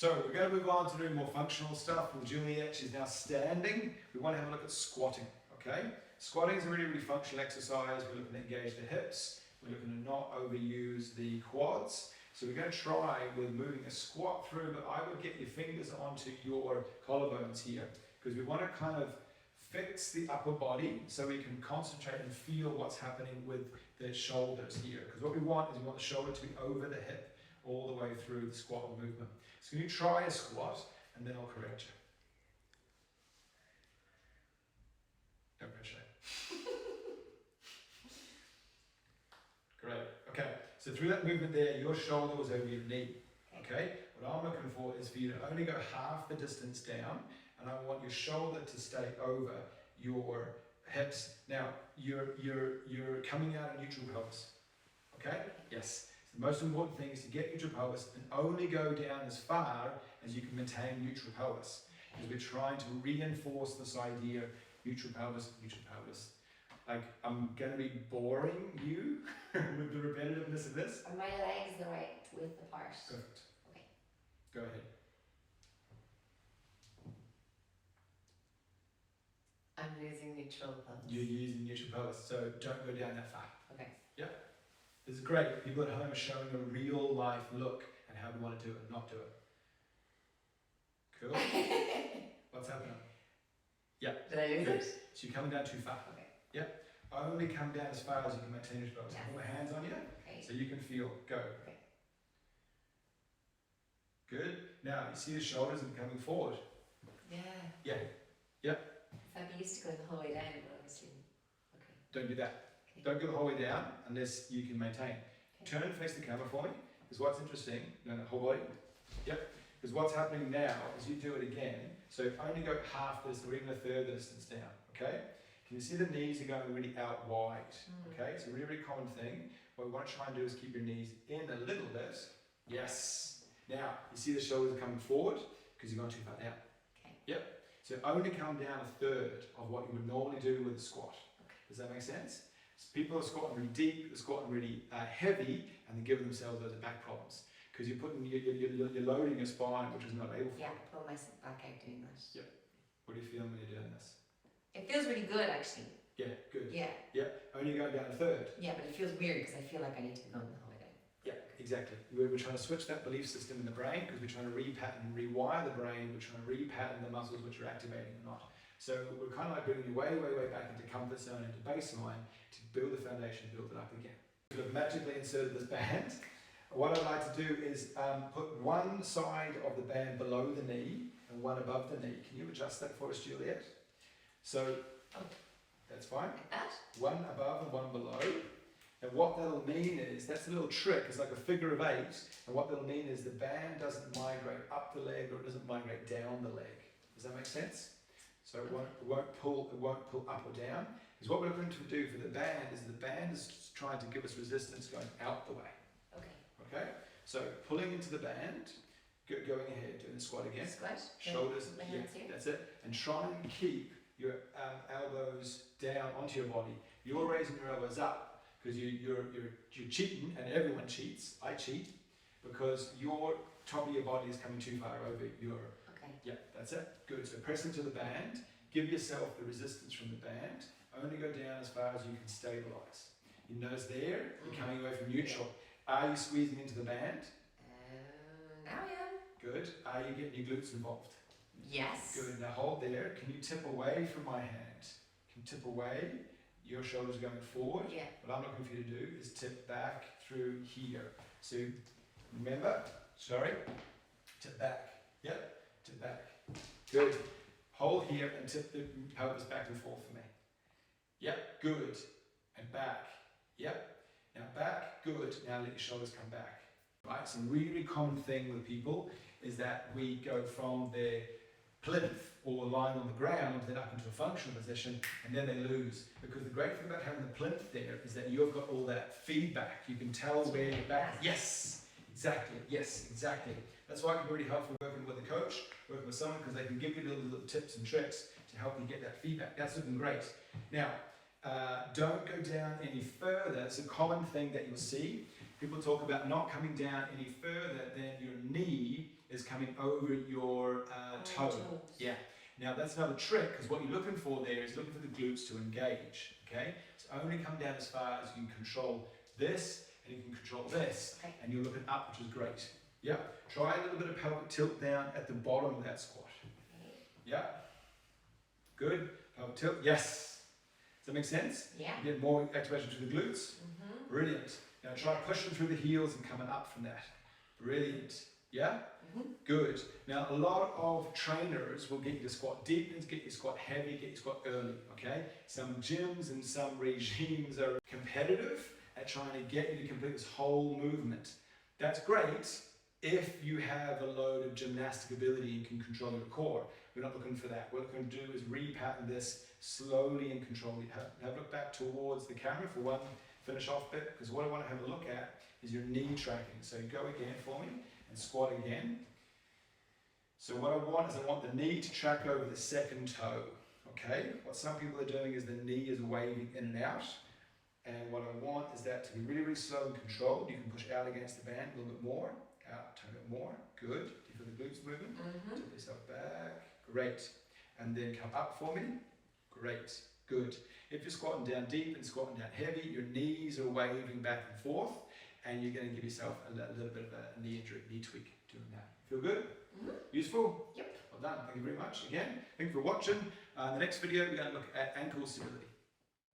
So we're going to move on to doing more functional stuff with Juliet. She's now standing. We want to have a look at squatting, okay? Squatting is a really, really functional exercise. We're looking to engage the hips. We're looking to not overuse the quads. So we're going to try with moving a squat through, but I would get your fingers onto your collarbones here because we want to kind of fix the upper body so we can concentrate and feel what's happening with the shoulders here. Because what we want is we want the shoulder to be over the hip all the way through the squat movement. So can you try a squat and then I'll correct you. Don't pressure. Great. Okay. So through that movement there, your shoulder was over your knee. Okay. What I'm looking for is for you to only go half the distance down, and I want your shoulder to stay over your hips. Now you're coming out of neutral pelvis. Okay. Yes. So the most important thing is to get neutral pelvis and only go down as far as you can maintain neutral pelvis, because we're trying to reinforce this idea: neutral pelvis, neutral pelvis. Like, I'm going to be boring you with the repetitiveness of this. Are my legs the right width apart? Perfect. Okay. Go ahead. I'm losing neutral pelvis. You're using neutral pelvis, so don't go down that far. Okay. Yeah. This is great. People at home are showing a real life look at how we want to do it and not do it. Cool. What's happening? Yeah. Did I lose it? So you're coming down too far. Okay. Yep. Only come down as far as you can maintain neutral pelvis. Yes. Put my hands on you Okay. so you can feel. Go. Okay. Good. Now you see the shoulders are coming forward. Yeah. Yeah. Yep. If I'm used to going the whole way down, but obviously. Okay. Don't do that. Okay. Don't go the whole way down unless you can maintain. Okay. Turn and face the camera for me. Because what's interesting, no, whole body. Yep. Because what's happening now is you do it again. So only go half this or even a third distance down. Okay. Can you see the knees are going really out wide? Okay. It's a really, really common thing. What we want to try and do is keep your knees in a little bit. Yes. Now you see the shoulders are coming forward because you've gone too far down. Okay. Yep. So only come down a third of what you would normally do with a squat. Okay. Does that make sense? So people are squatting really deep, they're squatting really heavy, and they're giving themselves those back problems because you're putting you're loading your spine, which is not able for. Yeah, I pull myself back out doing that. Yep. What do you feel when you're doing this? It feels really good, actually. Yeah, good. Yeah. Yeah, only going down a third. Yeah, but it feels weird because I feel like I need to go the whole way down. Yeah, exactly. We're trying to switch that belief system in the brain because we're trying to repattern, rewire the brain. We're trying to repattern the muscles which are activating or not. So we're kind of like bringing you way, way, way back into comfort zone, into baseline to build the foundation, build it up again. We've magically inserted this band. What I'd like to do is put one side of the band below the knee and one above the knee. Can you adjust that for us, Juliet? So, that's fine. Like that? One above and one below. And what that'll mean is, that's a little trick, it's like a figure of 8, and what that'll mean is the band doesn't migrate up the leg or it doesn't migrate down the leg. Does that make sense? So it won't pull up or down. Because what we're looking to do for the band is trying to give us resistance going out the way. Okay. Okay? So pulling into the band, going ahead, doing the squat again. Squat. Shoulders, My yeah, hands here. that's it. And try and keep your elbows down onto your body. You're raising your elbows up because you're cheating, and everyone cheats. I cheat because your top of your body is coming too far over your. Okay. Yeah, that's it. Good. So press into the band. Give yourself the resistance from the band. Only go down as far as you can stabilize. You notice there, you're coming away from neutral. Are you squeezing into the band? Now I am. Good. Are you getting your glutes involved? Yes. Good. Now hold there. Can you tip away from my hand? Can you tip away? Your shoulders going forward. Yeah. What I'm looking for you to do is tip back through here. So remember, tip back. Yep, tip back. Good. Hold here and tip the pelvis back and forth for me. Yep, good. And back. Yep. Now back, good. Now let your shoulders come back. Right, some really common thing with people is that we go from their plinth or lying on the ground, then up into a functional position, and then they lose. Because the great thing about having the plinth there is that you've got all that feedback. You can tell where your back. Yes, exactly. Yes, exactly. That's why it can be really helpful working with a coach, working with someone, because they can give you little tips and tricks to help you get that feedback. That's looking great. Now, don't go down any further. It's a common thing that you'll see. People talk about not coming down any further than your knee is coming over your toe. Toes. Yeah. Now that's another trick, because what you're looking for there is looking for the glutes to engage. Okay. So only come down as far as you can control this, and you can control this, Okay. and you're looking up, which is great. Yeah. Try a little bit of pelvic tilt down at the bottom of that squat. Okay. Yeah. Good. Pelvic tilt. Yes. Does that make sense? Yeah. You get more activation to the glutes. Mhm. Brilliant. Now try pushing through the heels and coming up from that. Brilliant. Yeah? Mhm. Good. Now a lot of trainers will get you to squat deep and get you to squat heavy, get you to squat early. Okay? Some gyms and some regimes are competitive at trying to get you to complete this whole movement. That's great if you have a load of gymnastic ability and can control your core. We're not looking for that. What we're going to do is repattern this slowly and control it. Have a look back towards the camera for one finish off bit, because what I want to have a look at is your knee tracking. So go again for me and squat again. So what I want is I want the knee to track over the second toe. Okay? What some people are doing is the knee is waving in and out. And what I want is that to be really, really slow and controlled. You can push out against the band a little bit more. Out, turn it more. Good. Do you feel the glutes moving? Mhm. Tip yourself back. Great. And then come up for me. Great. Good. If you're squatting down deep and squatting down heavy, your knees are waving back and forth, and you're going to give yourself a little bit of a knee injury, knee tweak doing that. Feel good? Mhm. Useful? Yep. Well done. Thank you very much again. Thank you for watching. In the next video, we're going to look at ankle stability.